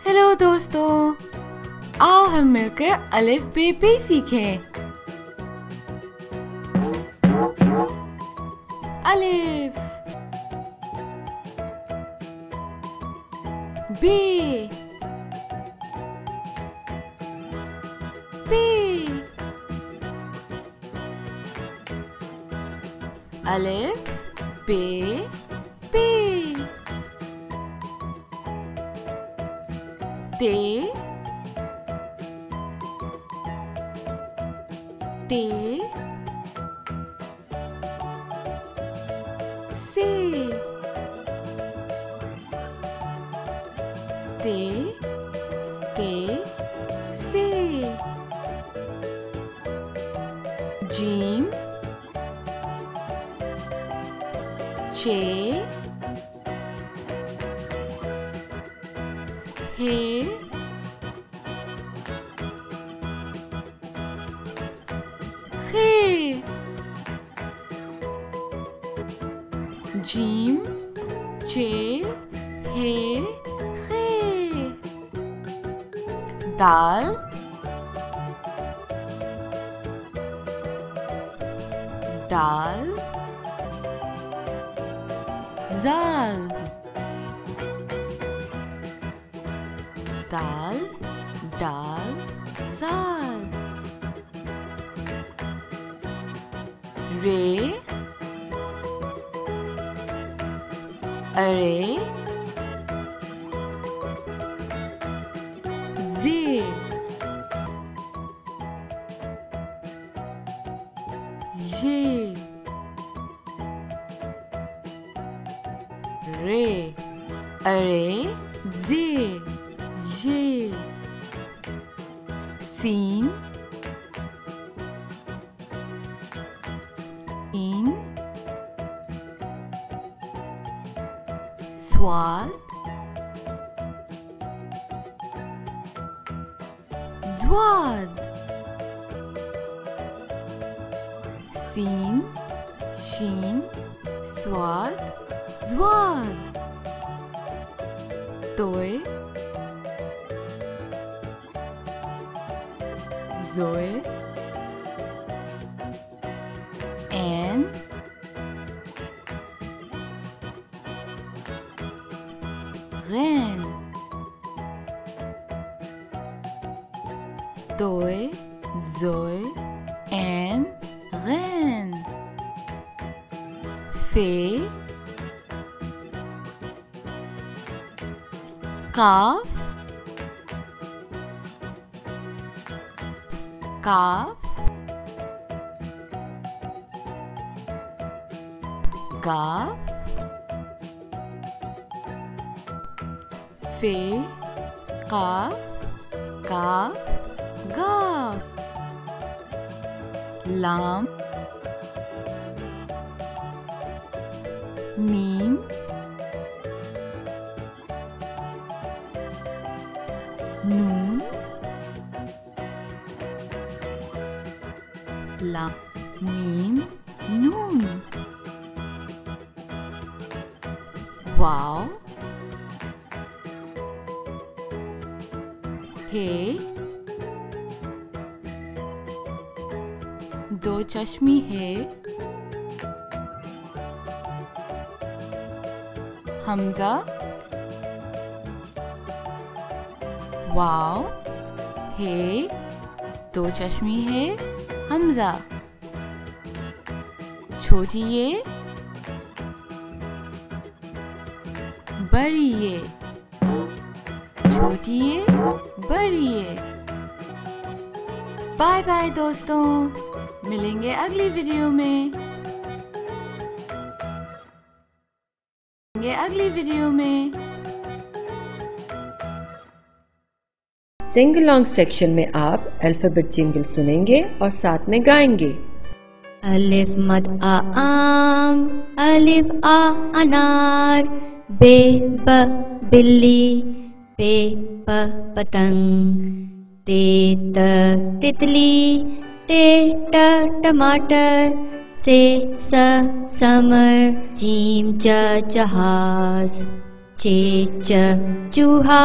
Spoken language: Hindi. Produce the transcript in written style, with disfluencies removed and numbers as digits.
हेलो दोस्तों, आओ हम मिलकर अलिफ बे बे सीखें। अलिफ, बे, बे, अलिफ बे बे, ते, टे, से, ते, टे, से, जीम, चे, हे, खे, जीम, चे, हे, खे, दाल, दाल, जाल, दाल, दाल, जाल, रे, अरे, जे, ये, रे, अरे, जे, ये, सीन, इन, स्वाद, ज्वाद, सीन, शीन, स्वाद, ज्वाद, तोय, जोए, एन, गैन, तोय, जोए, एन, गैन, फे, काफ, काफ, गाफ, फे, काफ, काफ, गाफ, लाम, मीम, नून, लाम, मीम, नून, वाव, हे, दो चश्मी है, हमजा, वाव, हे, दो चश्मी है, हमजा, छोटी ये, बड़ी ये, छोटी ये, बड़ी ये। बाय बाय दोस्तों, मिलेंगे अगली वीडियो में। सिंग अलोंग सेक्शन में आप अल्फाबेट जिंगल सुनेंगे और साथ में गाएंगे। अलिफ मद आ आम, अलिफ आ अनार, बे ब बिल्ली, पे प पतंग, ते त तितली, टे ट टमाटर, से स समर, जीम च जहाज, चे च चूहा,